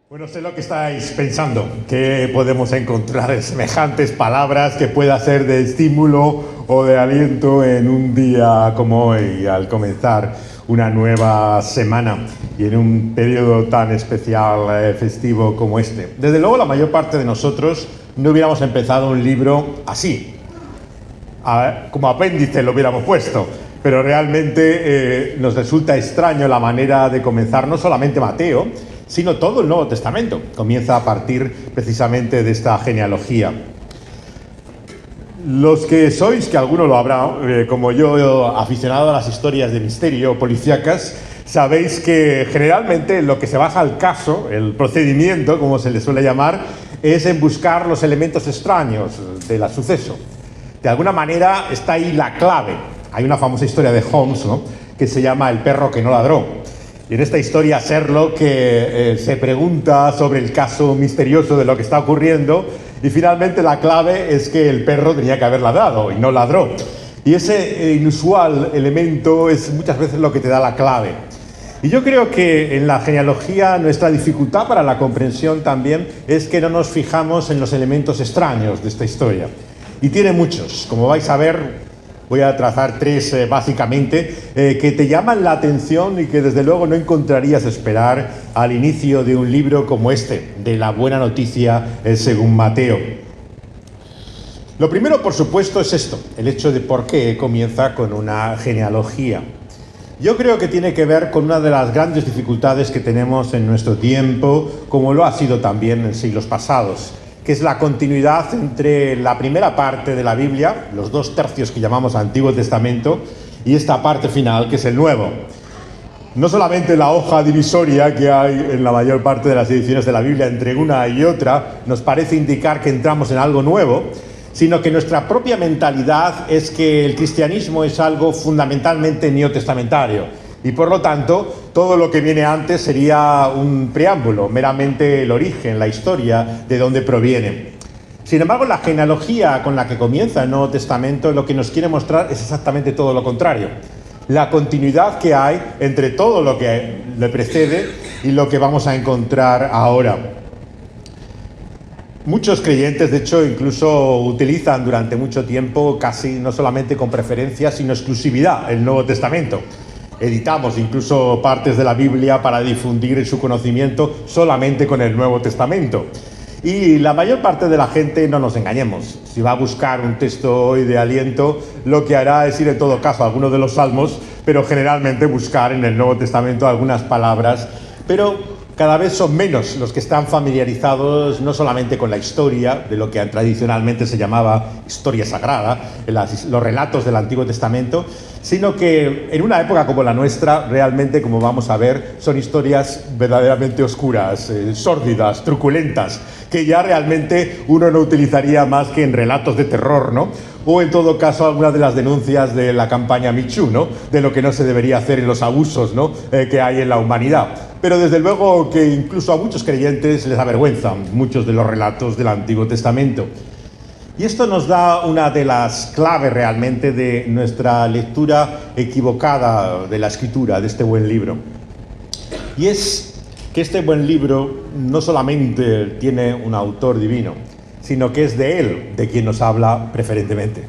Bueno, sé lo que estáis pensando, que podemos encontrar en semejantes palabras que pueda ser de estímulo o de aliento en un día como hoy, al comenzar una nueva semana y en un periodo tan especial, festivo como este. Desde luego, la mayor parte de nosotros no hubiéramos empezado un libro así, como apéndice lo hubiéramos puesto, pero realmente nos resulta extraño la manera de comenzar, no solamente Mateo, sino todo el Nuevo Testamento. Comienza a partir precisamente de esta genealogía. Los que sois, que alguno lo habrá, como yo, aficionado a las historias de misterio policíacas, sabéis que generalmente lo que se basa el caso, el procedimiento, como se le suele llamar, es en buscar los elementos extraños del suceso. De alguna manera está ahí la clave. Hay una famosa historia de Holmes, ¿no?, que se llama El perro que no ladró. Y en esta historia Sherlock se pregunta sobre el caso misterioso de lo que está ocurriendo y finalmente la clave es que el perro tenía que haber ladrado y no ladró. Y ese inusual elemento es muchas veces lo que te da la clave. Y yo creo que en la genealogía nuestra dificultad para la comprensión también es que no nos fijamos en los elementos extraños de esta historia. Y tiene muchos, como vais a ver. Voy a trazar tres básicamente que te llaman la atención y que desde luego no encontrarías esperar al inicio de un libro como este, de la buena noticia según Mateo. Lo primero, por supuesto, es esto, el hecho de por qué comienza con una genealogía. Yo creo que tiene que ver con una de las grandes dificultades que tenemos en nuestro tiempo, como lo ha sido también en siglos pasados, que es la continuidad entre la primera parte de la Biblia, los 2 tercios que llamamos Antiguo Testamento, y esta parte final, que es el Nuevo. No solamente la hoja divisoria que hay en la mayor parte de las ediciones de la Biblia entre una y otra nos parece indicar que entramos en algo nuevo, sino que nuestra propia mentalidad es que el cristianismo es algo fundamentalmente neotestamentario. Y por lo tanto, todo lo que viene antes sería un preámbulo, meramente el origen, la historia, de dónde proviene. Sin embargo, la genealogía con la que comienza el Nuevo Testamento lo que nos quiere mostrar es exactamente todo lo contrario. La continuidad que hay entre todo lo que le precede y lo que vamos a encontrar ahora. Muchos creyentes, de hecho, incluso utilizan durante mucho tiempo, casi no solamente con preferencia, sino exclusividad, el Nuevo Testamento. Editamos incluso partes de la Biblia para difundir su conocimiento solamente con el Nuevo Testamento. Y la mayor parte de la gente, no nos engañemos, si va a buscar un texto hoy de aliento, lo que hará es ir en todo caso a alguno de los salmos, pero generalmente buscar en el Nuevo Testamento algunas palabras, pero cada vez son menos los que están familiarizados no solamente con la historia, de lo que tradicionalmente se llamaba historia sagrada, los relatos del Antiguo Testamento, sino que en una época como la nuestra, realmente, como vamos a ver, son historias verdaderamente oscuras, sórdidas, truculentas, que ya realmente uno no utilizaría más que en relatos de terror, ¿no? O en todo caso algunas de las denuncias de la campaña Me Too, ¿no?, de lo que no se debería hacer en los abusos, ¿no?, que hay en la humanidad. Pero desde luego que incluso a muchos creyentes les avergüenzan muchos de los relatos del Antiguo Testamento. Y esto nos da una de las claves realmente de nuestra lectura equivocada de la Escritura, de este buen libro. Y es que este buen libro no solamente tiene un autor divino, sino que es de él de quien nos habla preferentemente.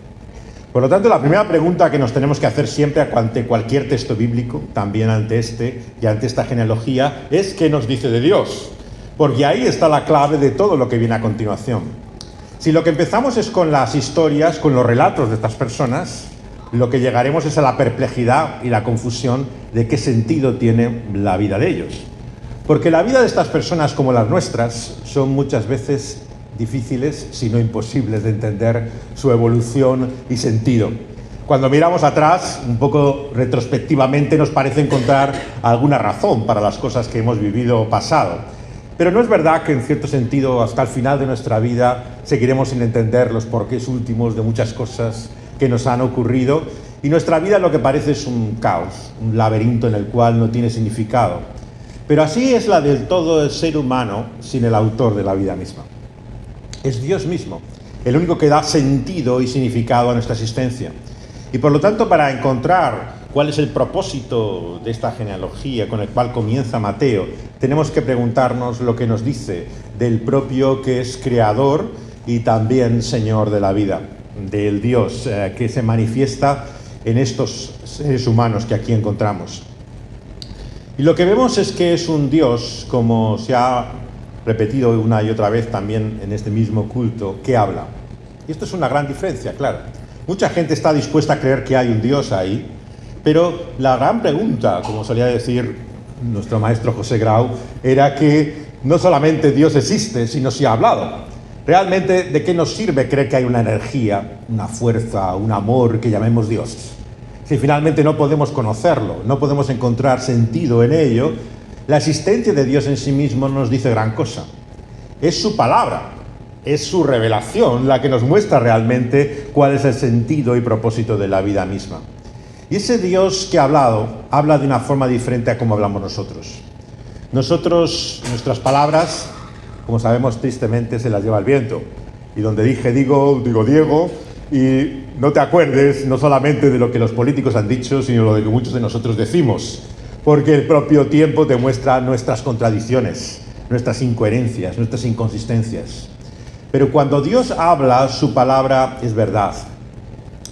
Por lo tanto, la primera pregunta que nos tenemos que hacer siempre ante cualquier texto bíblico, también ante este y ante esta genealogía, es ¿qué nos dice de Dios? Porque ahí está la clave de todo lo que viene a continuación. Si lo que empezamos es con las historias, con los relatos de estas personas, lo que llegaremos es a la perplejidad y la confusión de qué sentido tiene la vida de ellos. Porque la vida de estas personas, como las nuestras, son muchas veces difíciles, si no imposibles, de entender su evolución y sentido. Cuando miramos atrás, un poco retrospectivamente, nos parece encontrar alguna razón para las cosas que hemos vivido o pasado. Pero no es verdad que, en cierto sentido, hasta el final de nuestra vida seguiremos sin entender los porqués últimos de muchas cosas que nos han ocurrido, y nuestra vida lo que parece es un caos, un laberinto en el cual no tiene significado. Pero así es la del todo el ser humano sin el autor de la vida misma. Es Dios mismo, el único que da sentido y significado a nuestra existencia. Y por lo tanto, para encontrar cuál es el propósito de esta genealogía con el cual comienza Mateo, tenemos que preguntarnos lo que nos dice del propio que es creador y también Señor de la vida, del Dios que se manifiesta en estos seres humanos que aquí encontramos. Y lo que vemos es que es un Dios, como se ha repetido una y otra vez también en este mismo culto, que habla. Y esto es una gran diferencia, claro. Mucha gente está dispuesta a creer que hay un Dios ahí, pero la gran pregunta, como solía decir nuestro maestro José Grau, era que no solamente Dios existe, sino si ha hablado. Realmente, ¿de qué nos sirve creer que hay una energía, una fuerza, un amor que llamemos Dios? Si finalmente no podemos conocerlo, no podemos encontrar sentido en ello, la existencia de Dios en sí mismo no nos dice gran cosa. Es su palabra, es su revelación la que nos muestra realmente cuál es el sentido y propósito de la vida misma. Y ese Dios que ha hablado, habla de una forma diferente a como hablamos nosotros. Nosotros, nuestras palabras, como sabemos tristemente, se las lleva el viento. Y donde dije digo Diego, y no te acuerdes no solamente de lo que los políticos han dicho, sino lo de que muchos de nosotros decimos, porque el propio tiempo demuestra nuestras contradicciones, nuestras incoherencias, nuestras inconsistencias. Pero cuando Dios habla, su palabra es verdad,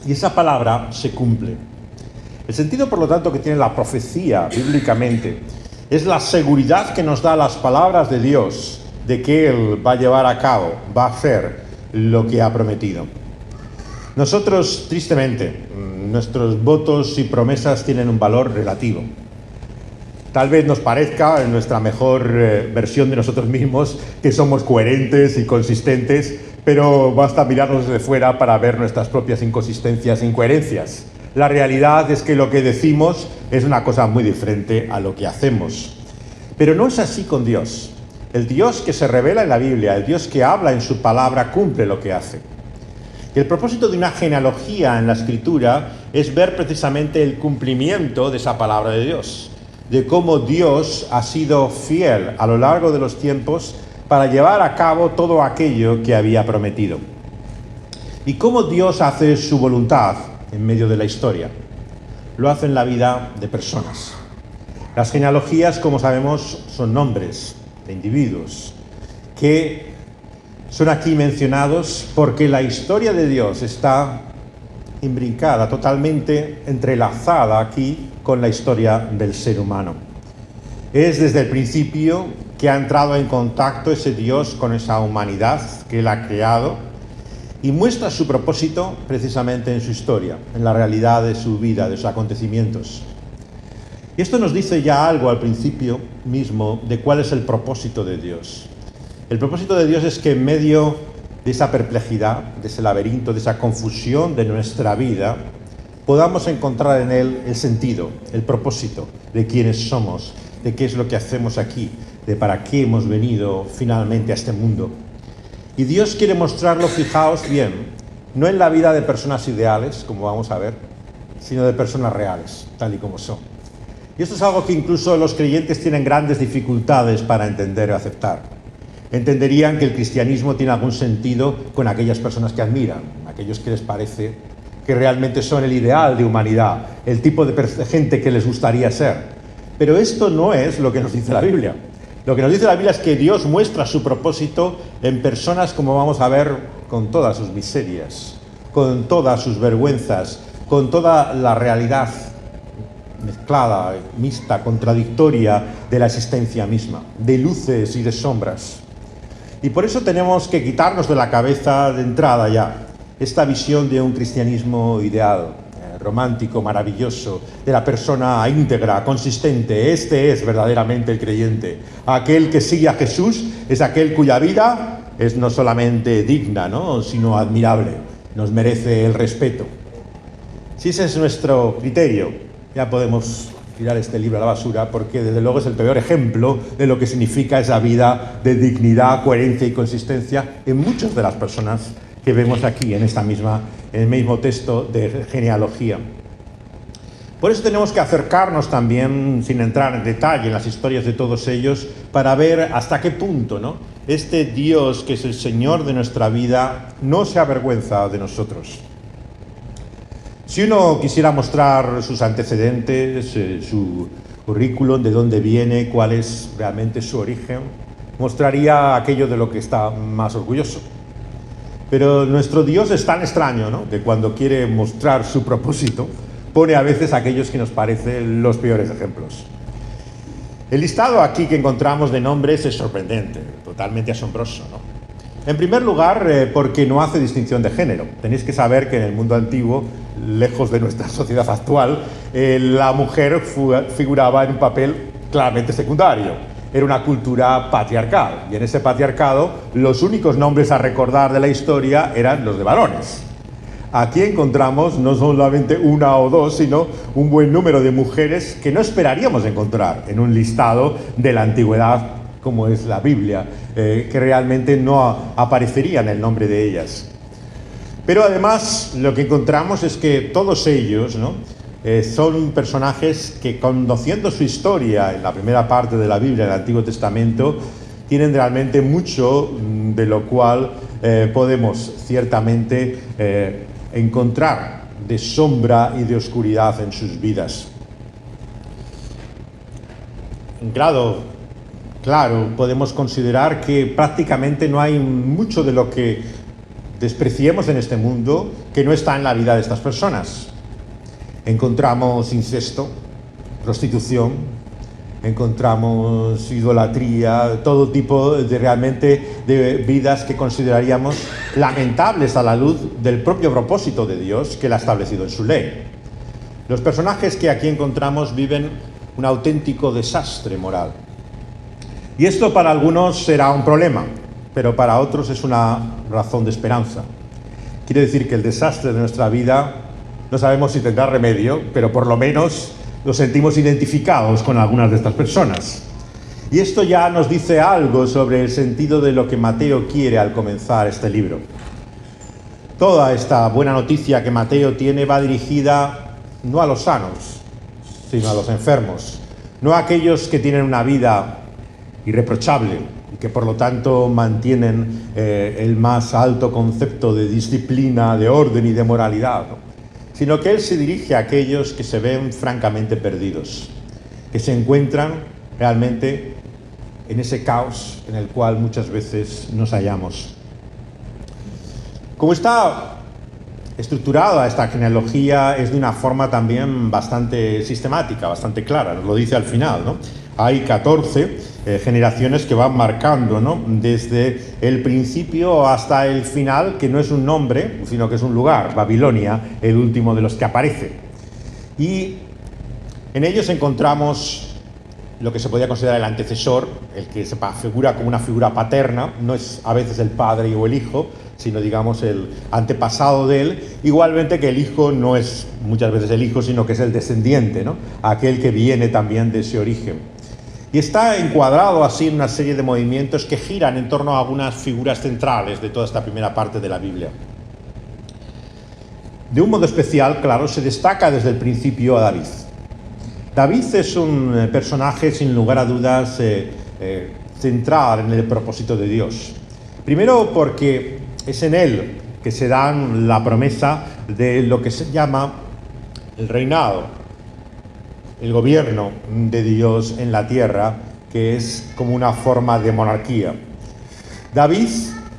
y esa palabra se cumple. El sentido, por lo tanto, que tiene la profecía bíblicamente es la seguridad que nos da las palabras de Dios de que Él va a llevar a cabo, va a hacer lo que ha prometido. Nosotros, tristemente, nuestros votos y promesas tienen un valor relativo. Tal vez nos parezca, en nuestra mejor versión de nosotros mismos, que somos coherentes y consistentes, pero basta mirarnos desde fuera para ver nuestras propias inconsistencias e incoherencias. La realidad es que lo que decimos es una cosa muy diferente a lo que hacemos. Pero no es así con Dios. El Dios que se revela en la Biblia, el Dios que habla en su palabra, cumple lo que hace. Y el propósito de una genealogía en la Escritura es ver precisamente el cumplimiento de esa palabra de Dios, de cómo Dios ha sido fiel a lo largo de los tiempos para llevar a cabo todo aquello que había prometido. Y cómo Dios hace su voluntad en medio de la historia. Lo hace en la vida de personas. Las genealogías, como sabemos, son nombres de individuos que son aquí mencionados porque la historia de Dios está imbricada, totalmente entrelazada aquí con la historia del ser humano. Es desde el principio que ha entrado en contacto ese Dios con esa humanidad que Él ha creado y muestra su propósito precisamente en su historia, en la realidad de su vida, de sus acontecimientos. Y esto nos dice ya algo al principio mismo de cuál es el propósito de Dios. El propósito de Dios es que en medio de esa perplejidad, de ese laberinto, de esa confusión de nuestra vida, podamos encontrar en Él el sentido, el propósito de quiénes somos, de qué es lo que hacemos aquí, de para qué hemos venido finalmente a este mundo. Y Dios quiere mostrarlo, fijaos bien, no en la vida de personas ideales, como vamos a ver, sino de personas reales, tal y como son. Y esto es algo que incluso los creyentes tienen grandes dificultades para entender o aceptar. Entenderían que el cristianismo tiene algún sentido con aquellas personas que admiran, aquellos que les parece que realmente son el ideal de humanidad, el tipo de gente que les gustaría ser. Pero esto no es lo que nos dice la Biblia. Lo que nos dice la Biblia es que Dios muestra su propósito en personas, como vamos a ver, con todas sus miserias, con todas sus vergüenzas, con toda la realidad mezclada, mixta, contradictoria de la existencia misma, de luces y de sombras. Y por eso tenemos que quitarnos de la cabeza de entrada ya esta visión de un cristianismo ideal, romántico, maravilloso, de la persona íntegra, consistente. Este es verdaderamente el creyente. Aquel que sigue a Jesús es aquel cuya vida es no solamente digna, ¿no?, sino admirable, nos merece el respeto. Si ese es nuestro criterio, ya podemos tirar este libro a la basura, porque desde luego es el peor ejemplo de lo que significa esa vida de dignidad, coherencia y consistencia en muchas de las personas que vemos aquí en el mismo texto de genealogía. Por eso tenemos que acercarnos también, sin entrar en detalle en las historias de todos ellos, para ver hasta qué punto, ¿no?, este Dios que es el Señor de nuestra vida no se avergüenza de nosotros. Si uno quisiera mostrar sus antecedentes, su currículum, de dónde viene, cuál es realmente su origen, mostraría aquello de lo que está más orgulloso. Pero nuestro Dios es tan extraño, ¿no?, que cuando quiere mostrar su propósito, pone a veces aquellos que nos parecen los peores ejemplos. El listado aquí que encontramos de nombres es sorprendente, totalmente asombroso, ¿no? En primer lugar, porque no hace distinción de género. Tenéis que saber que en el mundo antiguo, lejos de nuestra sociedad actual, la mujer figuraba en un papel claramente secundario. Era una cultura patriarcal, y en ese patriarcado los únicos nombres a recordar de la historia eran los de varones. Aquí encontramos no solamente una o dos, sino un buen número de mujeres que no esperaríamos encontrar en un listado de la antigüedad como es la Biblia, que realmente no aparecerían el nombre de ellas. Pero además lo que encontramos es que todos ellos, ¿no?, son personajes que, conociendo su historia en la primera parte de la Biblia, en el Antiguo Testamento, tienen realmente mucho de lo cual podemos ciertamente encontrar de sombra y de oscuridad en sus vidas. En grado claro, podemos considerar que prácticamente no hay mucho de lo que despreciemos en este mundo que no está en la vida de estas personas. Encontramos incesto, prostitución, encontramos idolatría, todo tipo de realmente de vidas que consideraríamos lamentables a la luz del propio propósito de Dios que Él ha establecido en su ley. Los personajes que aquí encontramos viven un auténtico desastre moral. Y esto para algunos será un problema, pero para otros es una razón de esperanza. Quiere decir que el desastre de nuestra vida no sabemos si tendrá remedio, pero por lo menos nos sentimos identificados con algunas de estas personas. Y esto ya nos dice algo sobre el sentido de lo que Mateo quiere al comenzar este libro. Toda esta buena noticia que Mateo tiene va dirigida no a los sanos, sino a los enfermos, no a aquellos que tienen una vida irreprochable y que por lo tanto mantienen el más alto concepto de disciplina, de orden y de moralidad, ¿no?, sino que Él se dirige a aquellos que se ven francamente perdidos, que se encuentran realmente en ese caos en el cual muchas veces nos hallamos. Como está estructurada esta genealogía es de una forma también bastante sistemática, bastante clara, nos lo dice al final, ¿no? Hay 14 generaciones que van marcando, ¿no?, desde el principio hasta el final, que no es un nombre, sino que es un lugar, Babilonia, el último de los que aparece. Y en ellos encontramos lo que se podría considerar el antecesor, el que se figura como una figura paterna, no es a veces el padre o el hijo, sino digamos el antepasado de él, igualmente que el hijo no es muchas veces el hijo, sino que es el descendiente, ¿no?, aquel que viene también de ese origen. Y está encuadrado así en una serie de movimientos que giran en torno a algunas figuras centrales de toda esta primera parte de la Biblia. De un modo especial, claro, se destaca desde el principio a David. David es un personaje, sin lugar a dudas, central en el propósito de Dios. Primero porque es en él que se da la promesa de lo que se llama el reinado, el gobierno de Dios en la tierra, que es como una forma de monarquía. David,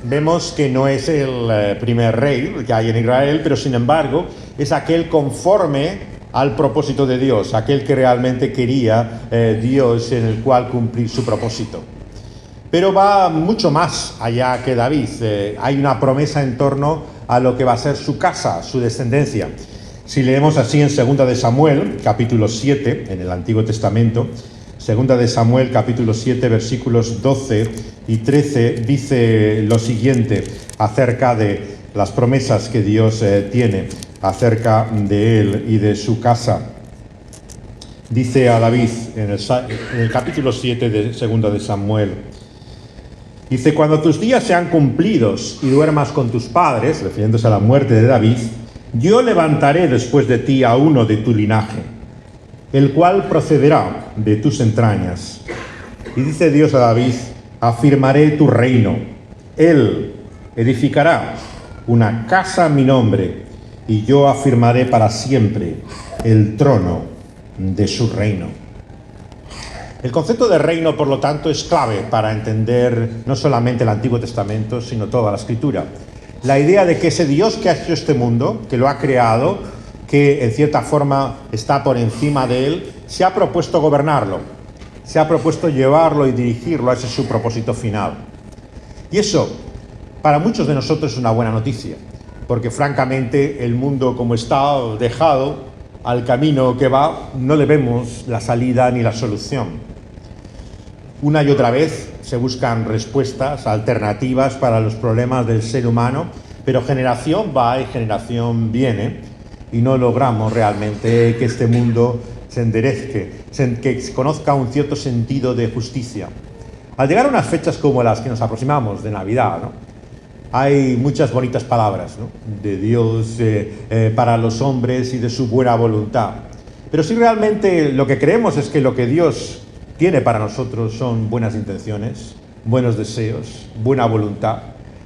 vemos que no es el primer rey que hay en Israel, pero sin embargo es aquel conforme al propósito de Dios, aquel que realmente quería Dios en el cual cumplir su propósito. Pero va mucho más allá que David. Hay una promesa en torno a lo que va a ser su casa, su descendencia. Si leemos así en 2 de Samuel, capítulo 7, en el Antiguo Testamento, 2 de Samuel, capítulo 7, versículos 12 y 13, dice lo siguiente acerca de las promesas que Dios tiene acerca de él y de su casa. Dice a David, en el capítulo 7 de 2 de Samuel, dice: cuando tus días sean cumplidos y duermas con tus padres, refiriéndose a la muerte de David, yo levantaré después de ti a uno de tu linaje, el cual procederá de tus entrañas. Y dice Dios a David: afirmaré tu reino. Él edificará una casa a mi nombre, y yo afirmaré para siempre el trono de su reino. El concepto de reino, por lo tanto, es clave para entender no solamente el Antiguo Testamento, sino toda la Escritura. La idea de que ese Dios que ha hecho este mundo, que lo ha creado, que en cierta forma está por encima de él, se ha propuesto gobernarlo, se ha propuesto llevarlo y dirigirlo, ese es su propósito final. Y eso, para muchos de nosotros, es una buena noticia, porque francamente el mundo como está dejado al camino que va, no le vemos la salida ni la solución. Una y otra vez se buscan respuestas alternativas para los problemas del ser humano, pero generación va y generación viene y no logramos realmente que este mundo se enderezque, que conozca un cierto sentido de justicia. Al llegar a unas fechas como las que nos aproximamos de Navidad, ¿no?, hay muchas bonitas palabras, ¿no?, de Dios para los hombres y de su buena voluntad. Pero si realmente lo que creemos es que lo que Dios tiene para nosotros son buenas intenciones, buenos deseos, buena voluntad,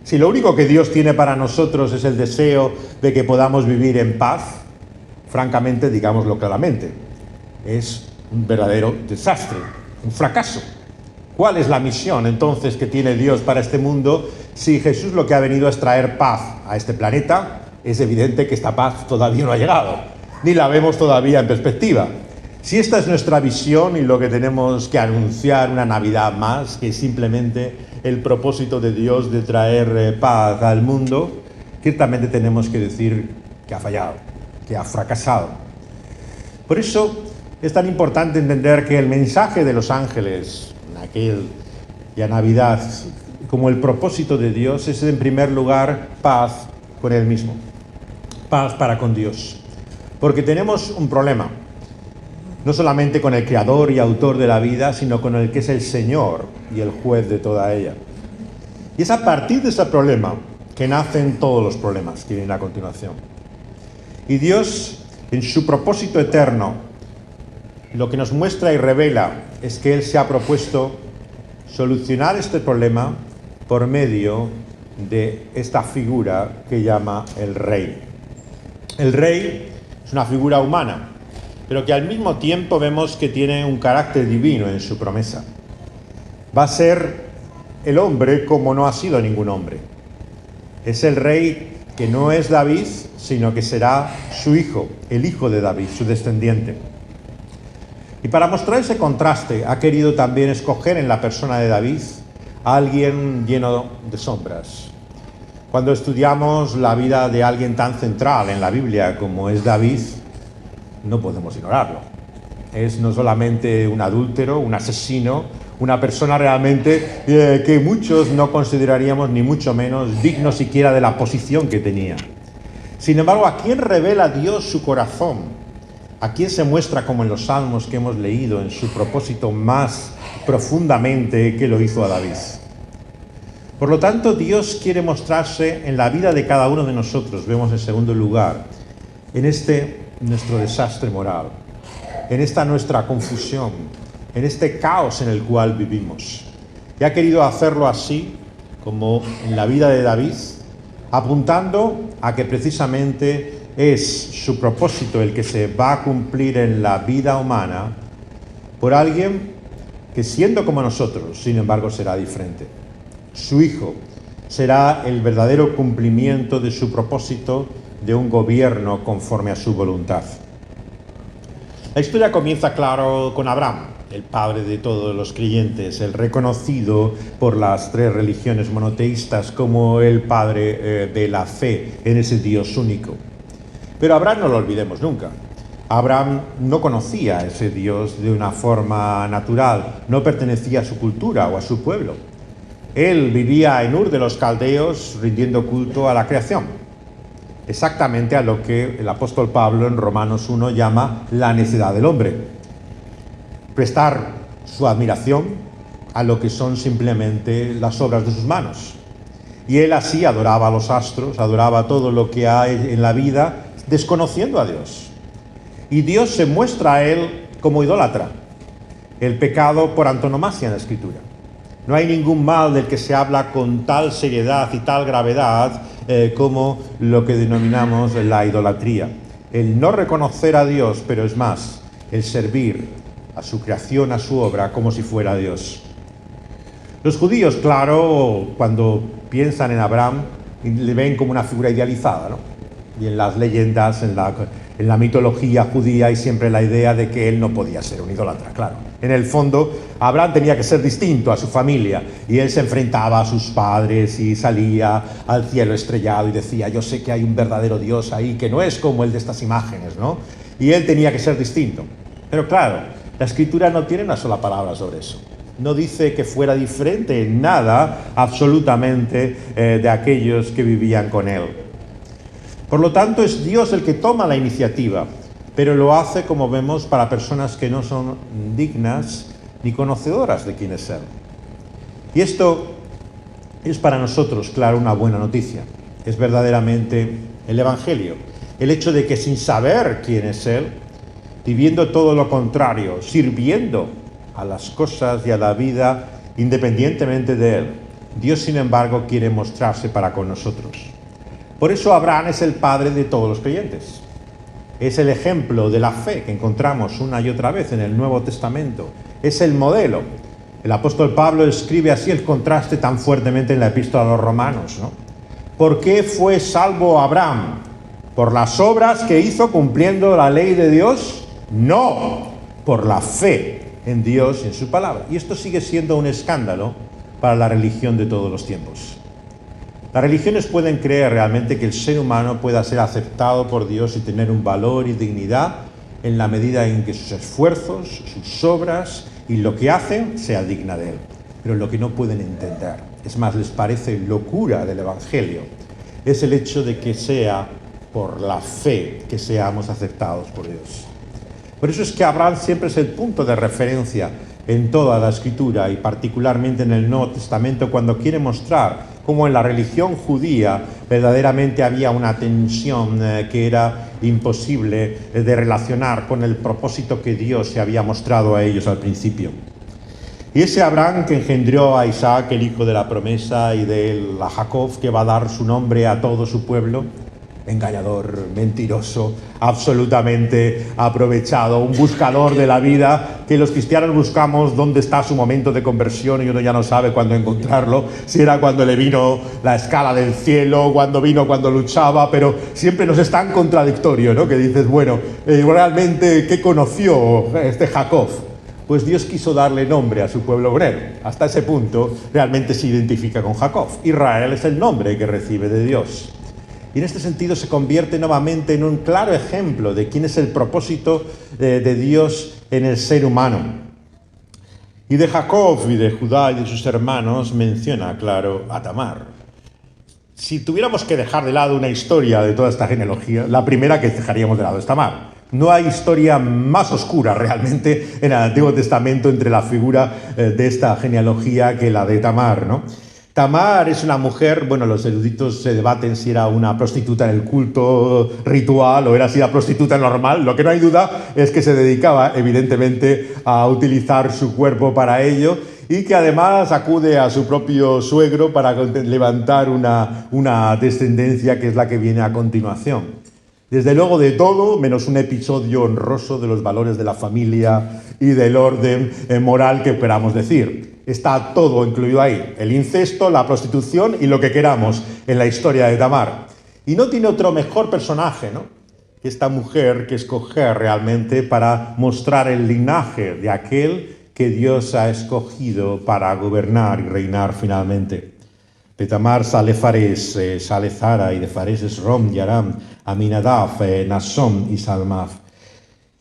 si lo único que Dios tiene para nosotros es el deseo de que podamos vivir en paz, francamente, digámoslo claramente, es un verdadero desastre, un fracaso. ¿Cuál es la misión entonces que tiene Dios para este mundo si Jesús lo que ha venido es traer paz a este planeta? Es evidente que esta paz todavía no ha llegado, ni la vemos todavía en perspectiva. Si esta es nuestra visión y lo que tenemos que anunciar una Navidad más, que es simplemente el propósito de Dios de traer paz al mundo, ciertamente tenemos que decir que ha fallado, que ha fracasado. Por eso es tan importante entender que el mensaje de los ángeles en aquella Navidad, como el propósito de Dios, es en primer lugar paz con Él mismo, paz para con Dios. Porque tenemos un problema, no solamente con el creador y autor de la vida, sino con el que es el Señor y el juez de toda ella. Y es a partir de ese problema que nacen todos los problemas que vienen a continuación. Y Dios, en su propósito eterno, lo que nos muestra y revela es que Él se ha propuesto solucionar este problema por medio de esta figura que llama el Rey. El Rey es una figura humana, pero que al mismo tiempo vemos que tiene un carácter divino en su promesa. Va a ser el hombre como no ha sido ningún hombre. Es el rey que no es David, sino que será su hijo, el hijo de David, su descendiente. Y para mostrar ese contraste, ha querido también escoger en la persona de David a alguien lleno de sombras. Cuando estudiamos la vida de alguien tan central en la Biblia como es David, no podemos ignorarlo. Es no solamente un adúltero, un asesino, una persona realmente que muchos no consideraríamos ni mucho menos digno siquiera de la posición que tenía. Sin embargo, ¿a quién revela Dios su corazón? ¿A quién se muestra, como en los salmos que hemos leído, en su propósito más profundamente que lo hizo a David? Por lo tanto, Dios quiere mostrarse en la vida de cada uno de nosotros, vemos en segundo lugar, en nuestro desastre moral, en esta nuestra confusión, en este caos en el cual vivimos. Y ha querido hacerlo así, como en la vida de David, apuntando a que precisamente es su propósito el que se va a cumplir en la vida humana por alguien que, siendo como nosotros, sin embargo será diferente. Su Hijo será el verdadero cumplimiento de su propósito de un gobierno conforme a su voluntad. La historia comienza, claro, con Abraham, el padre de todos los creyentes, el reconocido por las tres religiones monoteístas como el padre de la fe en ese Dios único. Pero Abraham no lo olvidemos nunca. Abraham no conocía a ese Dios de una forma natural, no pertenecía a su cultura o a su pueblo. Él vivía en Ur de los Caldeos rindiendo culto a la creación. Exactamente a lo que el apóstol Pablo en Romanos 1 llama la necedad del hombre. Prestar su admiración a lo que son simplemente las obras de sus manos. Y él así adoraba a los astros, adoraba todo lo que hay en la vida, desconociendo a Dios. Y Dios se muestra a él como idólatra, el pecado por antonomasia en la Escritura. No hay ningún mal del que se habla con tal seriedad y tal gravedad como lo que denominamos la idolatría. El no reconocer a Dios, pero es más, el servir a su creación, a su obra, como si fuera Dios. Los judíos, claro, cuando piensan en Abraham, le ven como una figura idealizada, ¿no? Y en las leyendas, en la mitología judía, hay siempre la idea de que él no podía ser un idólatra, claro. En el fondo, Abraham tenía que ser distinto a su familia, y él se enfrentaba a sus padres y salía al cielo estrellado y decía, yo sé que hay un verdadero Dios ahí, que no es como el de estas imágenes, ¿no? Y él tenía que ser distinto. Pero claro, la Escritura no tiene una sola palabra sobre eso. No dice que fuera diferente en nada, absolutamente, de aquellos que vivían con él. Por lo tanto, es Dios el que toma la iniciativa, pero lo hace, como vemos, para personas que no son dignas ni conocedoras de quién es Él. Y esto es para nosotros, claro, una buena noticia. Es verdaderamente el Evangelio. El hecho de que sin saber quién es Él, viviendo todo lo contrario, sirviendo a las cosas y a la vida independientemente de Él, Dios, sin embargo, quiere mostrarse para con nosotros. Por eso Abraham es el padre de todos los creyentes. Es el ejemplo de la fe que encontramos una y otra vez en el Nuevo Testamento. Es el modelo. El apóstol Pablo escribe así el contraste tan fuertemente en la epístola a los Romanos, ¿no? ¿Por qué fue salvo Abraham? ¿Por las obras que hizo cumpliendo la ley de Dios? No, por la fe en Dios y en su palabra. Y esto sigue siendo un escándalo para la religión de todos los tiempos. Las religiones pueden creer realmente que el ser humano pueda ser aceptado por Dios y tener un valor y dignidad en la medida en que sus esfuerzos, sus obras y lo que hacen sea digna de Él. Pero lo que no pueden entender, es más, les parece locura del Evangelio, es el hecho de que sea por la fe que seamos aceptados por Dios. Por eso es que Abraham siempre es el punto de referencia en toda la Escritura y particularmente en el Nuevo Testamento cuando quiere mostrar cómo en la religión judía verdaderamente había una tensión que era imposible de relacionar con el propósito que Dios se había mostrado a ellos al principio. Y ese Abraham que engendró a Isaac, el hijo de la promesa, y de él a Jacob, que va a dar su nombre a todo su pueblo, engañador, mentiroso, absolutamente aprovechado, un buscador de la vida, que los cristianos buscamos dónde está su momento de conversión y uno ya no sabe cuándo encontrarlo, si era cuando le vino la escala del cielo, cuando luchaba, pero siempre nos es tan contradictorio, ¿no? Que dices, bueno, realmente, ¿qué conoció este Jacob? Pues Dios quiso darle nombre a su pueblo obrero. Hasta ese punto realmente se identifica con Jacob. Israel es el nombre que recibe de Dios. Y en este sentido se convierte nuevamente en un claro ejemplo de quién es el propósito de Dios en el ser humano. Y de Jacob y de Judá y de sus hermanos menciona, claro, a Tamar. Si tuviéramos que dejar de lado una historia de toda esta genealogía, la primera que dejaríamos de lado es Tamar. No hay historia más oscura realmente en el Antiguo Testamento entre la figura de esta genealogía que la de Tamar, ¿no? Tamar es una mujer, bueno, los eruditos se debaten si era una prostituta en el culto ritual o era si era prostituta normal. Lo que no hay duda es que se dedicaba, evidentemente, a utilizar su cuerpo para ello y que además acude a su propio suegro para levantar una descendencia que es la que viene a continuación. Desde luego de todo, menos un episodio honroso de los valores de la familia y del orden moral que queramos decir. Está todo incluido ahí, el incesto, la prostitución y lo que queramos en la historia de Tamar. Y no tiene otro mejor personaje, ¿no?, que esta mujer que escoger realmente para mostrar el linaje de aquel que Dios ha escogido para gobernar y reinar finalmente. De Tamar sale Fares, sale Zara, y de Fares es Rom y Aram, Aminadab, Nasom y Salmaf.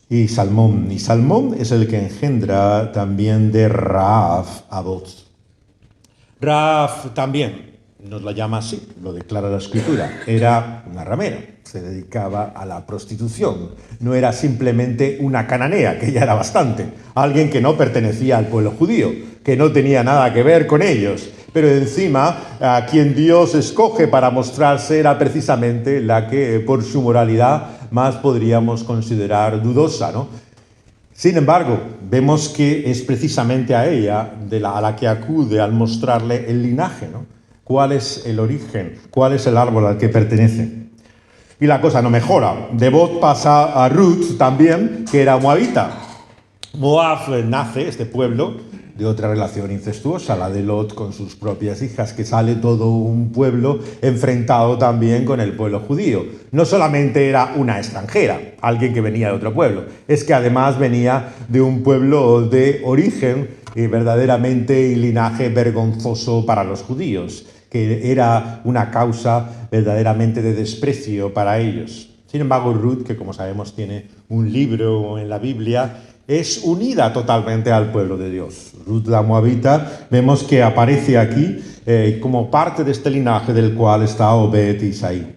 Y Salmón es el que engendra también de Raab a Boz. Raab también nos la llama así, lo declara la Escritura. Era una ramera, se dedicaba a la prostitución. No era simplemente una cananea, que ya era bastante. Alguien que no pertenecía al pueblo judío, que no tenía nada que ver con ellos. Pero encima, a quien Dios escoge para mostrarse era precisamente la que, por su moralidad, más podríamos considerar dudosa, ¿no? Sin embargo, vemos que es precisamente a ella a la que acude al mostrarle el linaje, ¿no? cuál es el origen, cuál es el árbol al que pertenece. Y la cosa no mejora. De Boaz pasa a Ruth también, que era moabita. Moab nace, este pueblo, de otra relación incestuosa, la de Lot con sus propias hijas, que sale todo un pueblo enfrentado también con el pueblo judío. No solamente era una extranjera, alguien que venía de otro pueblo, es que además venía de un pueblo de origen y verdaderamente y linaje vergonzoso para los judíos, que era una causa verdaderamente de desprecio para ellos. Sin embargo, Ruth, que como sabemos tiene un libro en la Biblia, es unida totalmente al pueblo de Dios. Ruth la moabita, vemos que aparece aquí como parte de este linaje del cual está Obed y Isaí.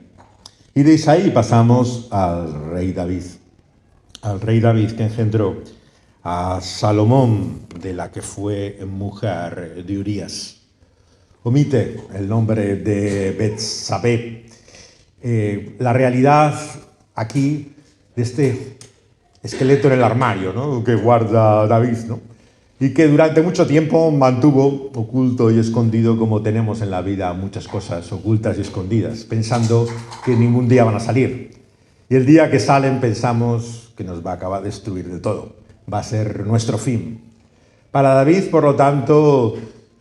Y de Isaí pasamos al rey David que engendró a Salomón, de la que fue mujer de Urías. Omite el nombre de Betsabé. La realidad aquí de este esqueleto en el armario, ¿no?, que guarda David, ¿no?, y que durante mucho tiempo mantuvo oculto y escondido, como tenemos en la vida muchas cosas ocultas y escondidas, pensando que ningún día van a salir. Y el día que salen pensamos que nos va a acabar de destruir de todo. Va a ser nuestro fin. Para David, por lo tanto,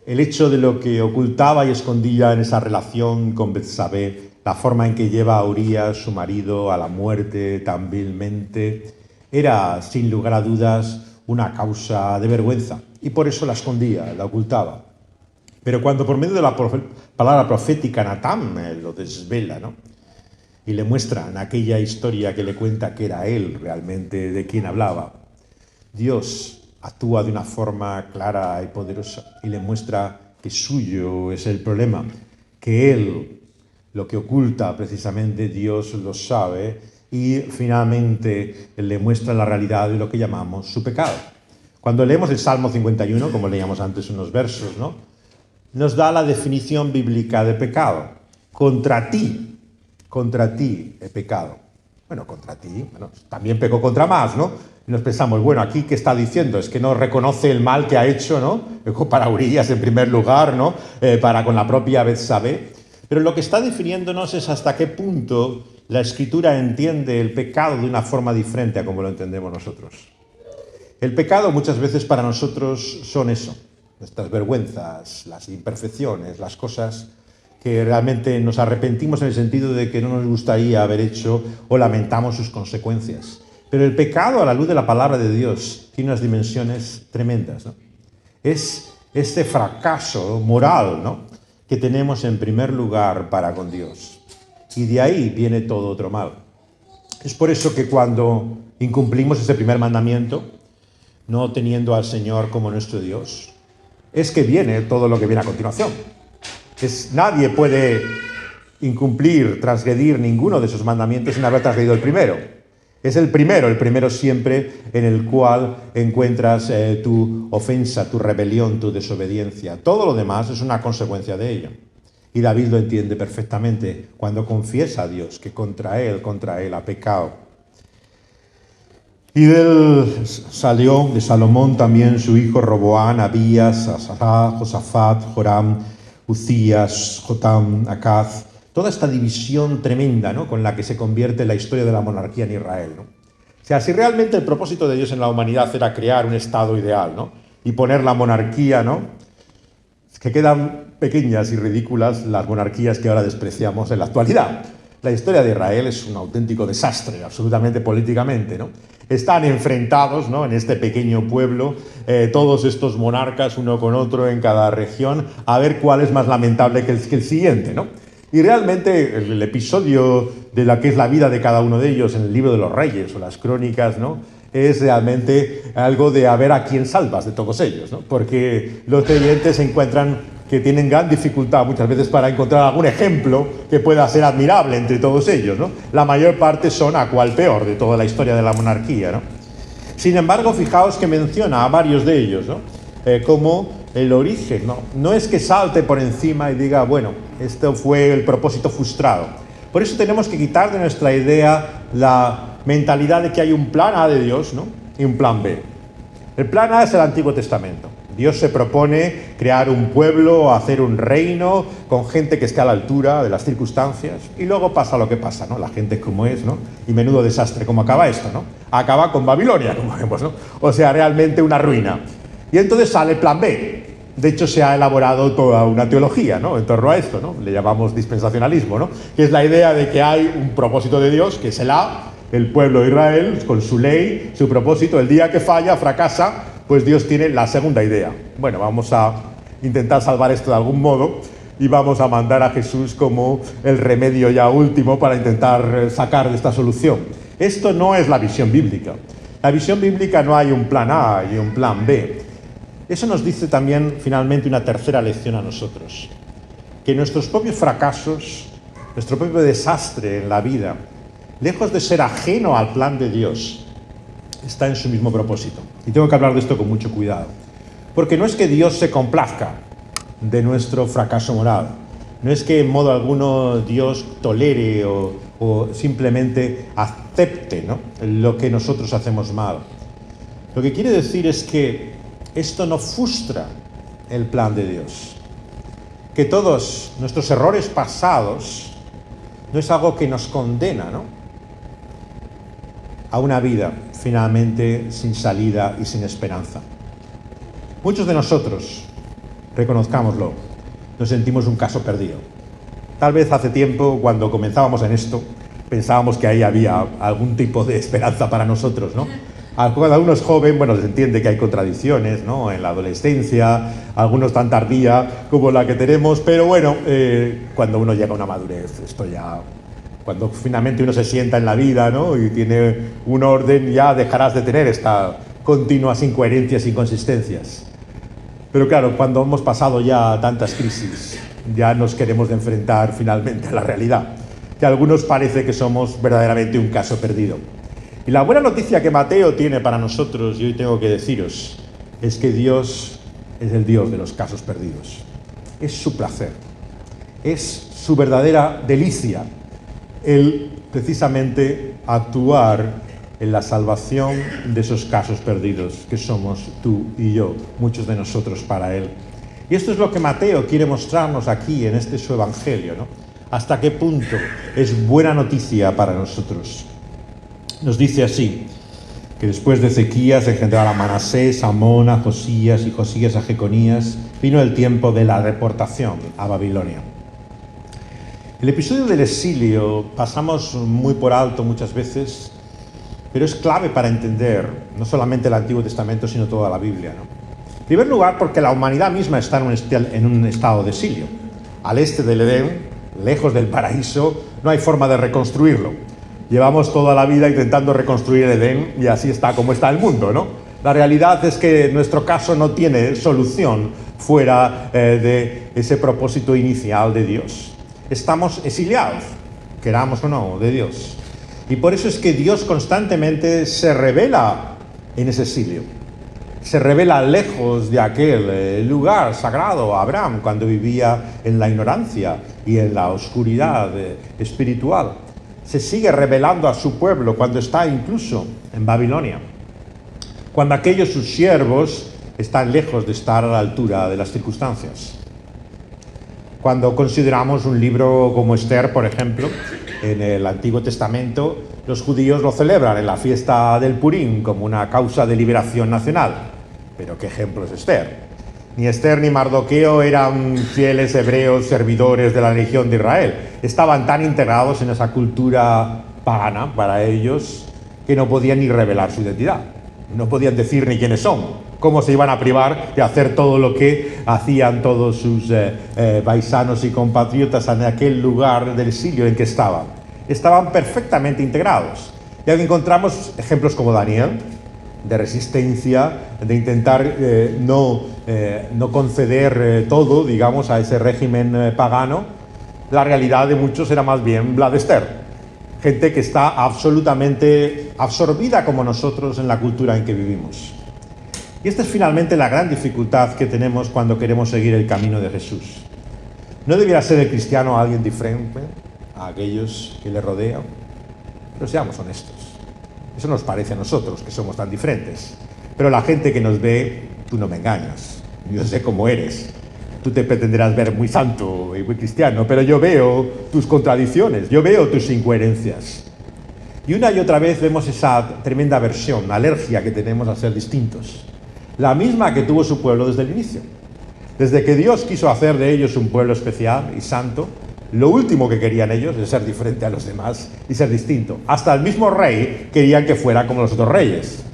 el hecho de lo que ocultaba y escondía en esa relación con Betsabé, la forma en que lleva a Urías, su marido, a la muerte tan vilmente, era, sin lugar a dudas, una causa de vergüenza, y por eso la escondía, la ocultaba. Pero cuando por medio de la palabra profética Natán lo desvela, ¿no?, y le muestra en aquella historia que le cuenta que era él realmente de quien hablaba, Dios actúa de una forma clara y poderosa y le muestra que suyo es el problema, que él, lo que oculta precisamente, Dios lo sabe, y finalmente le muestra la realidad de lo que llamamos su pecado. Cuando leemos el Salmo 51, como leíamos antes unos versos, ¿no?, nos da la definición bíblica de pecado. Contra ti he pecado. Bueno, contra ti, bueno, también pecó contra más, ¿no? Y nos pensamos, bueno, aquí ¿qué está diciendo? Es que no reconoce el mal que ha hecho, ¿no?, para Urías en primer lugar, ¿no?, para con la propia Betsabé. Pero lo que está definiéndonos es hasta qué punto la Escritura entiende el pecado de una forma diferente a como lo entendemos nosotros. El pecado muchas veces para nosotros son eso, nuestras vergüenzas, las imperfecciones, las cosas que realmente nos arrepentimos en el sentido de que no nos gustaría haber hecho o lamentamos sus consecuencias. Pero el pecado, a la luz de la palabra de Dios, tiene unas dimensiones tremendas, ¿no? Es este fracaso moral, ¿no?, que tenemos en primer lugar para con Dios. Y de ahí viene todo otro mal. Es por eso que cuando incumplimos ese primer mandamiento, no teniendo al Señor como nuestro Dios, es que viene todo lo que viene a continuación. Nadie puede incumplir, transgredir ninguno de esos mandamientos sin haber transgredido el primero. Es el primero siempre en el cual encuentras tu ofensa, tu rebelión, tu desobediencia. Todo lo demás es una consecuencia de ello. Y David lo entiende perfectamente cuando confiesa a Dios que contra él ha pecado. Y de él salió, de Salomón también, su hijo Roboán, Abías, Asá, Josafat, Joram, Uzías, Jotam, Acaz. Toda esta división tremenda, ¿no?, con la que se convierte la historia de la monarquía en Israel, ¿no? O sea, si realmente el propósito de Dios en la humanidad era crear un estado ideal, ¿no?, y poner la monarquía, ¿no?, que quedan pequeñas y ridículas las monarquías que ahora despreciamos en la actualidad. La historia de Israel es un auténtico desastre, absolutamente políticamente, ¿no? Están enfrentados, ¿no?, en este pequeño pueblo, todos estos monarcas, uno con otro en cada región, a ver cuál es más lamentable que el siguiente, ¿no? Y realmente el episodio de la que es la vida de cada uno de ellos en el libro de los Reyes o las Crónicas, ¿no?, es realmente algo de a ver a quién salvas de todos ellos, ¿no? Porque los creyentes se encuentran que tienen gran dificultad muchas veces para encontrar algún ejemplo que pueda ser admirable entre todos ellos, ¿no? La mayor parte son a cual peor de toda la historia de la monarquía, ¿no? Sin embargo, fijaos que menciona a varios de ellos, ¿no?, como el origen, ¿no? No es que salte por encima y diga, bueno, esto fue el propósito frustrado. Por eso tenemos que quitar de nuestra idea la mentalidad de que hay un plan A de Dios, ¿no?, y un plan B. El plan A es el Antiguo Testamento. Dios se propone crear un pueblo, hacer un reino con gente que esté a la altura de las circunstancias, y luego pasa lo que pasa, ¿no? La gente como es, ¿no? Y menudo desastre, ¿cómo acaba esto, no? Acaba con Babilonia, como vemos, ¿no? O sea, realmente una ruina. Y entonces sale el plan B. De hecho, se ha elaborado toda una teología, ¿no?, en torno a esto, ¿no? Le llamamos dispensacionalismo, ¿no? Que es la idea de que hay un propósito de Dios, que es el pueblo de Israel, con su ley, su propósito. El día que falla, fracasa, pues Dios tiene la segunda idea. Bueno, vamos a intentar salvar esto de algún modo y vamos a mandar a Jesús como el remedio ya último para intentar sacar de esta solución. Esto no es la visión bíblica. La visión bíblica no hay un plan A y un plan B. Eso nos dice también, finalmente, una tercera lección a nosotros. Que nuestros propios fracasos, nuestro propio desastre en la vida, lejos de ser ajeno al plan de Dios, está en su mismo propósito. Y tengo que hablar de esto con mucho cuidado. Porque no es que Dios se complazca de nuestro fracaso moral. No es que en modo alguno Dios tolere o simplemente acepte, ¿no?, lo que nosotros hacemos mal. Lo que quiere decir es que esto no frustra el plan de Dios. Que todos nuestros errores pasados no es algo que nos condena, ¿no?, a una vida finalmente sin salida y sin esperanza. Muchos de nosotros, reconozcámoslo, nos sentimos un caso perdido. Tal vez hace tiempo, cuando comenzábamos en esto, pensábamos que ahí había algún tipo de esperanza para nosotros, ¿no? Cuando uno es joven, bueno, se entiende que hay contradicciones, ¿no?, en la adolescencia, algunos tan tardía como la que tenemos, pero bueno, cuando uno llega a una madurez, esto ya, cuando finalmente uno se sienta en la vida, ¿no?, y tiene un orden, ya dejarás de tener esta continuas incoherencias e inconsistencias. Pero claro, cuando hemos pasado ya tantas crisis, ya nos queremos de enfrentar finalmente a la realidad, que a algunos parece que somos verdaderamente un caso perdido. Y la buena noticia que Mateo tiene para nosotros, y hoy tengo que deciros, es que Dios es el Dios de los casos perdidos. Es su placer, es su verdadera delicia el precisamente actuar en la salvación de esos casos perdidos que somos tú y yo, muchos de nosotros para Él. Y esto es lo que Mateo quiere mostrarnos aquí en este su evangelio, ¿no? Hasta qué punto es buena noticia para nosotros. Nos dice así, que después de Ezequías engendraron a Manasés, a Amón, a Josías y Josías a Jeconías, vino el tiempo de la deportación a Babilonia. El episodio del exilio pasamos muy por alto muchas veces, pero es clave para entender no solamente el Antiguo Testamento, sino toda la Biblia, ¿no? En primer lugar, porque la humanidad misma está en un estado de exilio. Al este del Edén, lejos del paraíso, no hay forma de reconstruirlo. Llevamos toda la vida intentando reconstruir el Edén y así está como está el mundo, ¿no? La realidad es que nuestro caso no tiene solución fuera de ese propósito inicial de Dios. Estamos exiliados, queramos o no, de Dios. Y por eso es que Dios constantemente se revela en ese exilio. Se revela lejos de aquel lugar sagrado a Abraham cuando vivía en la ignorancia y en la oscuridad espiritual. Se sigue revelando a su pueblo cuando está incluso en Babilonia. Cuando aquellos sus siervos están lejos de estar a la altura de las circunstancias. Cuando consideramos un libro como Esther, por ejemplo, en el Antiguo Testamento, los judíos lo celebran en la fiesta del Purim como una causa de liberación nacional. Pero ¿qué ejemplo es Esther? Ni Esther ni Mardoqueo eran fieles hebreos servidores de la religión de Israel. Estaban tan integrados en esa cultura pagana para ellos que no podían ni revelar su identidad. No podían decir ni quiénes son. ¿Cómo se iban a privar de hacer todo lo que hacían todos sus paisanos y compatriotas en aquel lugar del exilio en que estaban? Estaban perfectamente integrados. Y aquí encontramos ejemplos como Daniel, de resistencia, de intentar no conceder todo, digamos, a ese régimen pagano. La realidad de muchos era más bien la de Esther. Gente que está absolutamente absorbida como nosotros en la cultura en que vivimos. Y esta es finalmente la gran dificultad que tenemos cuando queremos seguir el camino de Jesús. ¿No debiera ser el cristiano alguien diferente a aquellos que le rodean? Pero seamos honestos. Eso nos parece a nosotros, que somos tan diferentes. Pero la gente que nos ve, tú no me engañas, Yo sé cómo eres. Tú te pretenderás ver muy santo y muy cristiano, pero yo veo tus contradicciones, yo veo tus incoherencias. Y una y otra vez vemos esa tremenda aversión, alergia que tenemos a ser distintos. La misma que tuvo su pueblo desde el inicio. Desde que Dios quiso hacer de ellos un pueblo especial y santo, lo último que querían ellos es ser diferente a los demás y ser distinto. Hasta el mismo rey querían que fuera como los otros reyes.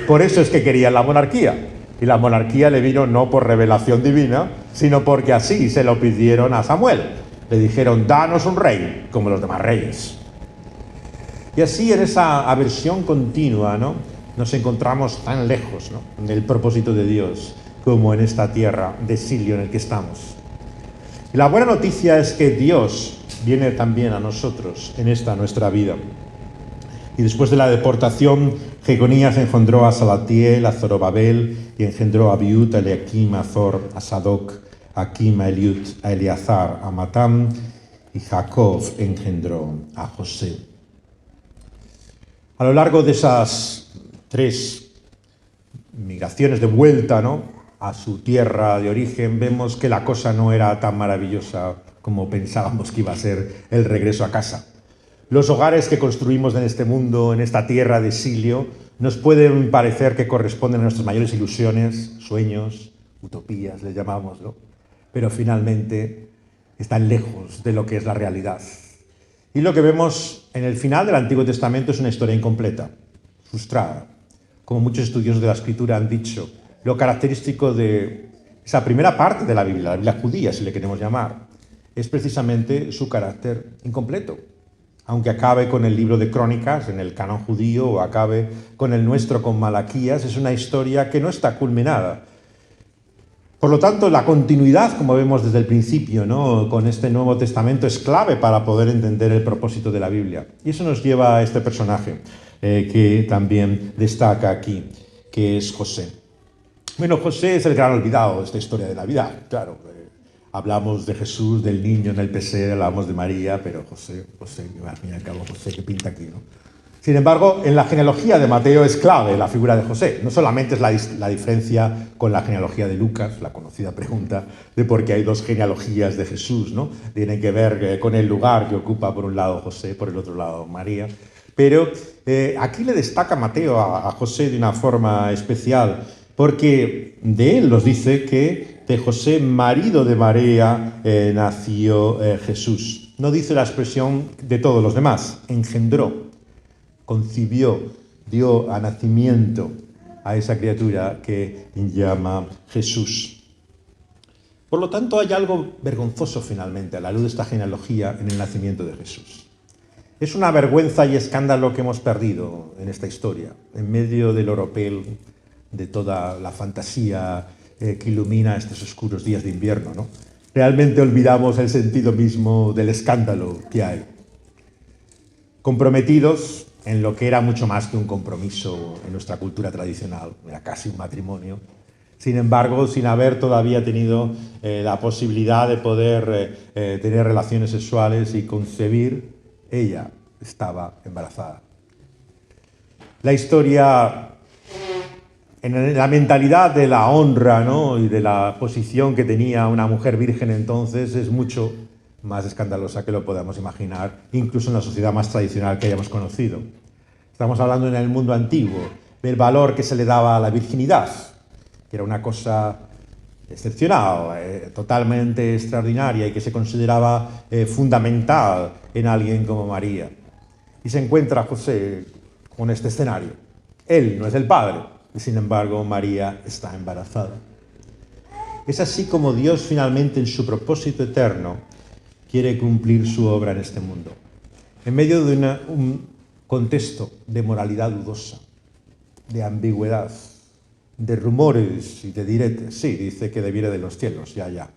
Por eso es que querían la monarquía. Y la monarquía le vino no por revelación divina, sino porque así se lo pidieron a Samuel. Le dijeron, danos un rey como los demás reyes. Y así en esa aversión continua, ¿no?, nos encontramos tan lejos, ¿no?, del propósito de Dios como en esta tierra de exilio en el que estamos. Y la buena noticia es que Dios viene también a nosotros en esta nuestra vida. Y después de la deportación, Jeconías engendró a Salatiel, a Zorobabel, y engendró a Abiud, a Eliakim, a Azor, a Sadoc, a Akim, a Eliud, a Eleazar, a Matán, y Jacob engendró a José. A lo largo de esas 3 migraciones de vuelta, ¿no?, a su tierra de origen, vemos que la cosa no era tan maravillosa como pensábamos que iba a ser el regreso a casa. Los hogares que construimos en este mundo, en esta tierra de exilio, nos pueden parecer que corresponden a nuestras mayores ilusiones, sueños, utopías, les llamamos, ¿no? Pero finalmente están lejos de lo que es la realidad. Y lo que vemos en el final del Antiguo Testamento es una historia incompleta, frustrada. Como muchos estudiosos de la Escritura han dicho, lo característico de esa primera parte de la Biblia judía, si le queremos llamar, es precisamente su carácter incompleto. Aunque acabe con el libro de Crónicas en el canon judío o acabe con el nuestro con Malaquías, es una historia que no está culminada. Por lo tanto, la continuidad, como vemos desde el principio, ¿no?, con este Nuevo Testamento es clave para poder entender el propósito de la Biblia. Y eso nos lleva a este personaje que también destaca aquí, que es José. Bueno, José es el gran olvidado de esta historia de la vida, claro. Hablamos de Jesús, del niño en el pesebre, hablamos de María, pero José, al fin y al cabo, José, ¿qué pinta aquí, no? Sin embargo, en la genealogía de Mateo es clave la figura de José. No solamente es la diferencia con la genealogía de Lucas, la conocida pregunta de por qué hay 2 genealogías de Jesús, ¿no? Tienen que ver con el lugar que ocupa por un lado José, por el otro lado María. Pero aquí le destaca Mateo a José de una forma especial, porque de él nos dice que de José, marido de María, nació Jesús. No dice la expresión de todos los demás, engendró, concibió, dio a nacimiento a esa criatura que llama Jesús. Por lo tanto, hay algo vergonzoso finalmente a la luz de esta genealogía en el nacimiento de Jesús. Es una vergüenza y escándalo que hemos perdido en esta historia, en medio del oropel, de toda la fantasía que ilumina estos oscuros días de invierno, ¿no? Realmente olvidamos el sentido mismo del escándalo que hay. Comprometidos en lo que era mucho más que un compromiso en nuestra cultura tradicional, era casi un matrimonio. Sin embargo, sin haber todavía tenido la posibilidad de poder tener relaciones sexuales y concebir, ella estaba embarazada. La historia, en la mentalidad de la honra, ¿no?, y de la posición que tenía una mujer virgen entonces, es mucho más escandalosa que lo podamos imaginar, incluso en la sociedad más tradicional que hayamos conocido. Estamos hablando en el mundo antiguo del valor que se le daba a la virginidad, que era una cosa excepcional, totalmente extraordinaria y que se consideraba fundamental en alguien como María. Y se encuentra José con este escenario. Él no es el padre, y sin embargo María está embarazada. Es así como Dios finalmente en su propósito eterno quiere cumplir su obra en este mundo. En medio de un contexto de moralidad dudosa, de ambigüedad, de rumores y de diretes. Sí, dice que debiera de los cielos, ya.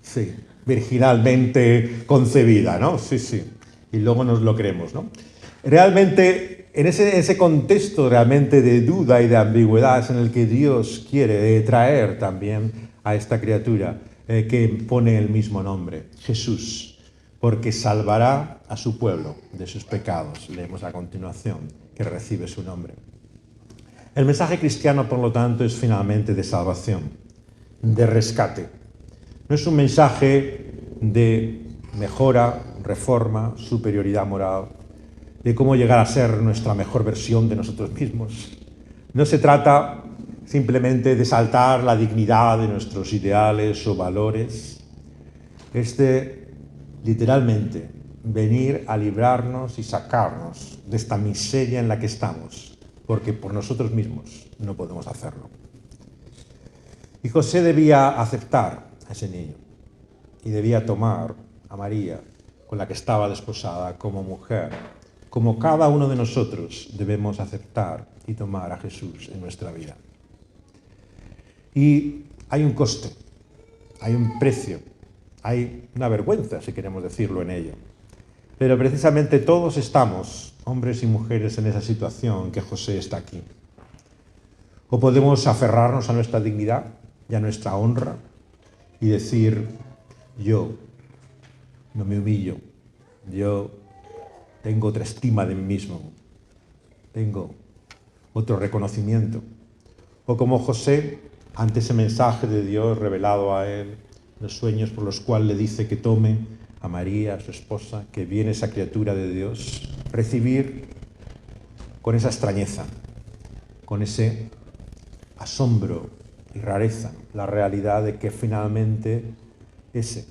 Sí, virginalmente concebida, ¿no? Sí. Y luego nos lo creemos, ¿no? Realmente, en ese contexto realmente de duda y de ambigüedad es en el que Dios quiere traer también a esta criatura que pone el mismo nombre, Jesús, porque salvará a su pueblo de sus pecados. Leemos a continuación que recibe su nombre. El mensaje cristiano, por lo tanto, es finalmente de salvación. de rescate. No es un mensaje de mejora, reforma, superioridad moral, de cómo llegar a ser nuestra mejor versión de nosotros mismos. No se trata simplemente de exaltar la dignidad de nuestros ideales o valores. Es de, literalmente, venir a librarnos y sacarnos de esta miseria en la que estamos, porque por nosotros mismos no podemos hacerlo. Y José debía aceptar a ese niño y debía tomar a María, con la que estaba desposada, como mujer, como cada uno de nosotros debemos aceptar y tomar a Jesús en nuestra vida. Y hay un coste, hay un precio, hay una vergüenza, si queremos decirlo, en ello. Pero precisamente todos estamos, hombres y mujeres, en esa situación que José está aquí. O podemos aferrarnos a nuestra dignidad y a nuestra honra y decir, yo no me humillo, yo tengo otra estima de mí mismo, tengo otro reconocimiento. O como José, ante ese mensaje de Dios revelado a él, los sueños por los cuales le dice que tome a María, su esposa, que viene esa criatura de Dios, recibir con esa extrañeza, con ese asombro y rareza, la realidad de que finalmente ese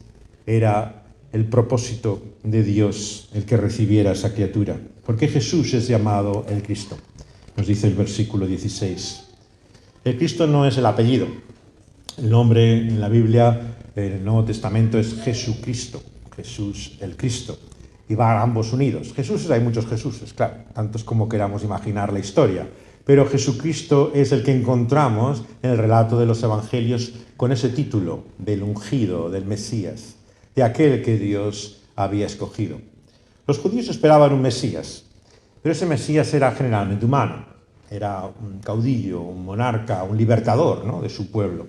era el propósito de Dios, el que recibiera esa criatura. Porque Jesús es llamado el Cristo, nos dice el versículo 16. El Cristo no es el apellido. El nombre en la Biblia, en el Nuevo Testamento, es Jesucristo, Jesús el Cristo. Y van ambos unidos. Jesús, hay muchos Jesuses, claro, tantos como queramos imaginar la historia. Pero Jesucristo es el que encontramos en el relato de los Evangelios con ese título del ungido, del Mesías, de aquel que Dios había escogido. Los judíos esperaban un Mesías, pero ese Mesías era generalmente humano. Era un caudillo, un monarca, un libertador, ¿no?, de su pueblo.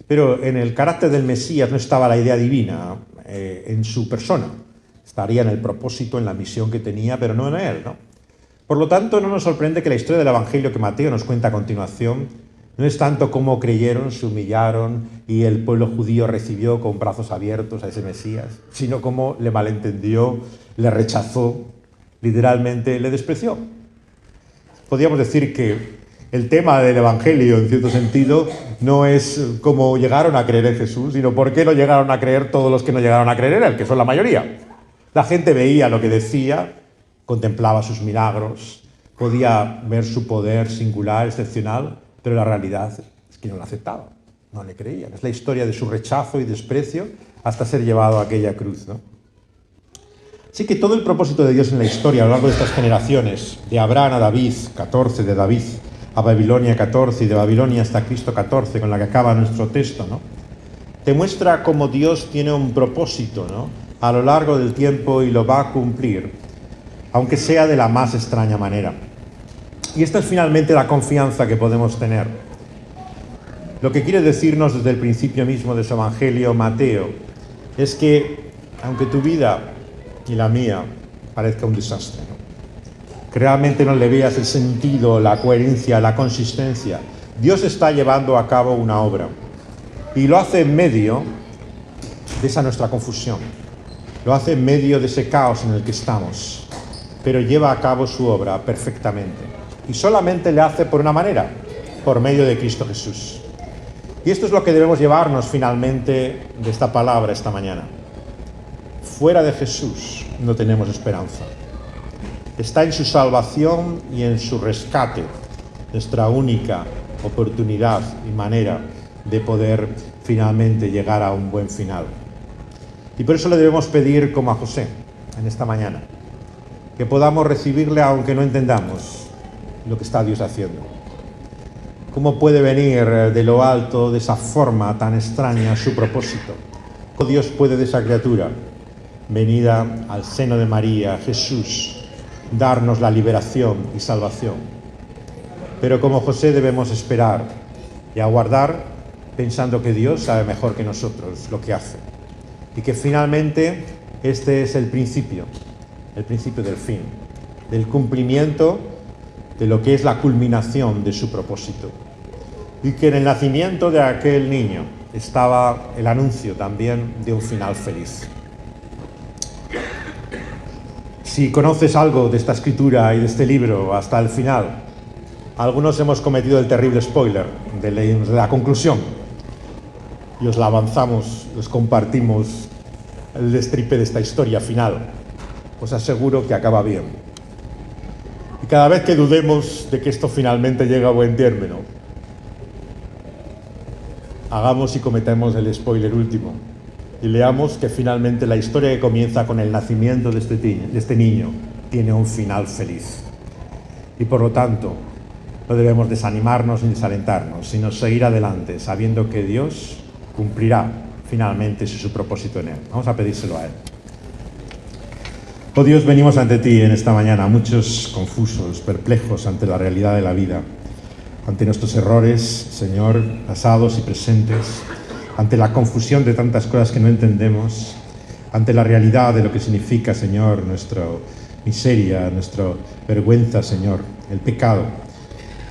Pero en el carácter del Mesías no estaba la idea divina en su persona. Estaría en el propósito, en la misión que tenía, pero no en él, ¿no? Por lo tanto, no nos sorprende que la historia del Evangelio que Mateo nos cuenta a continuación no es tanto cómo creyeron, se humillaron y el pueblo judío recibió con brazos abiertos a ese Mesías, sino cómo le malentendió, le rechazó, literalmente le despreció. Podríamos decir que el tema del Evangelio, en cierto sentido, no es cómo llegaron a creer en Jesús, sino por qué no llegaron a creer todos los que no llegaron a creer en él, que son la mayoría. La gente veía lo que decía, contemplaba sus milagros, podía ver su poder singular, excepcional, pero la realidad es que no lo aceptaban, no le creían. Es la historia de su rechazo y desprecio hasta ser llevado a aquella cruz, ¿no? Así que todo el propósito de Dios en la historia a lo largo de estas generaciones, de Abraham a David, 14, de David a Babilonia 14 y de Babilonia hasta Cristo 14, con la que acaba nuestro texto, ¿no?, te muestra cómo Dios tiene un propósito, ¿no?, a lo largo del tiempo y lo va a cumplir, aunque sea de la más extraña manera. Y esta es finalmente la confianza que podemos tener. Lo que quiere decirnos desde el principio mismo de su Evangelio Mateo es que, aunque tu vida y la mía parezca un desastre, ¿no?, que realmente no le veas el sentido, la coherencia, la consistencia, Dios está llevando a cabo una obra y lo hace en medio de esa nuestra confusión, lo hace en medio de ese caos en el que estamos, pero lleva a cabo su obra perfectamente y solamente le hace por una manera, por medio de Cristo Jesús. Y esto es lo que debemos llevarnos finalmente de esta palabra esta mañana. Fuera de Jesús no tenemos esperanza. Está en su salvación y en su rescate nuestra única oportunidad y manera de poder finalmente llegar a un buen final. Y por eso le debemos pedir, como a José en esta mañana, que podamos recibirle aunque no entendamos lo que está Dios haciendo. ¿Cómo puede venir de lo alto, de esa forma tan extraña, su propósito? ¿Cómo Dios puede de esa criatura, venida al seno de María, Jesús, darnos la liberación y salvación? Pero como José debemos esperar y aguardar, pensando que Dios sabe mejor que nosotros lo que hace. Y que finalmente este es el principio del fin, del cumplimiento de lo que es la culminación de su propósito. Y que en el nacimiento de aquel niño estaba el anuncio también de un final feliz. Si conoces algo de esta escritura y de este libro hasta el final, algunos hemos cometido el terrible spoiler de la conclusión y os la avanzamos, os compartimos el destripe de esta historia final. Os aseguro que acaba bien. Y cada vez que dudemos de que esto finalmente llegue a buen término, hagamos y cometamos el spoiler último y leamos que finalmente la historia que comienza con el nacimiento de este niño tiene un final feliz. Y por lo tanto, no debemos desanimarnos ni desalentarnos, sino seguir adelante, sabiendo que Dios cumplirá finalmente su propósito en él. Vamos a pedírselo a él. Oh Dios, venimos ante ti en esta mañana, muchos confusos, perplejos ante la realidad de la vida, ante nuestros errores, Señor, pasados y presentes, ante la confusión de tantas cosas que no entendemos, ante la realidad de lo que significa, Señor, nuestra miseria, nuestra vergüenza, Señor, el pecado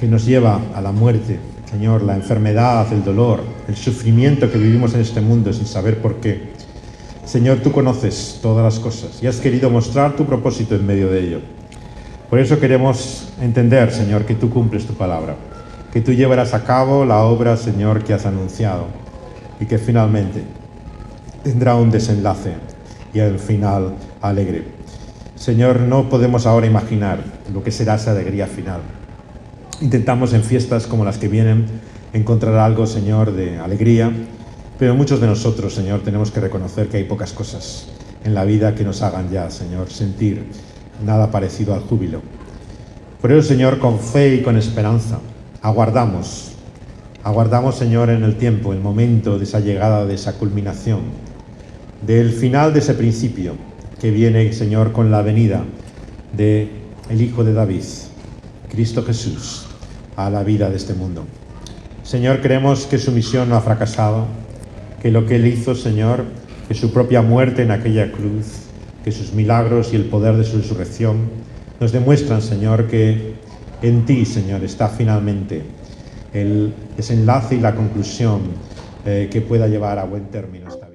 que nos lleva a la muerte, Señor, la enfermedad, el dolor, el sufrimiento que vivimos en este mundo sin saber por qué. Señor, tú conoces todas las cosas y has querido mostrar tu propósito en medio de ello. Por eso queremos entender, Señor, que tú cumples tu palabra, que tú llevarás a cabo la obra, Señor, que has anunciado y que finalmente tendrá un desenlace y al final alegre. Señor, no podemos ahora imaginar lo que será esa alegría final. Intentamos en fiestas como las que vienen encontrar algo, Señor, de alegría, pero muchos de nosotros, Señor, tenemos que reconocer que hay pocas cosas en la vida que nos hagan ya, Señor, sentir nada parecido al júbilo. Por eso, Señor, con fe y con esperanza, aguardamos, Señor, en el tiempo, el momento de esa llegada, de esa culminación, del final de ese principio que viene, Señor, con la venida del Hijo de David, Cristo Jesús, a la vida de este mundo. Señor, creemos que su misión no ha fracasado, que lo que Él hizo, Señor, que su propia muerte en aquella cruz, que sus milagros y el poder de su resurrección nos demuestran, Señor, que en ti, Señor, está finalmente el desenlace y la conclusión que pueda llevar a buen término esta vida.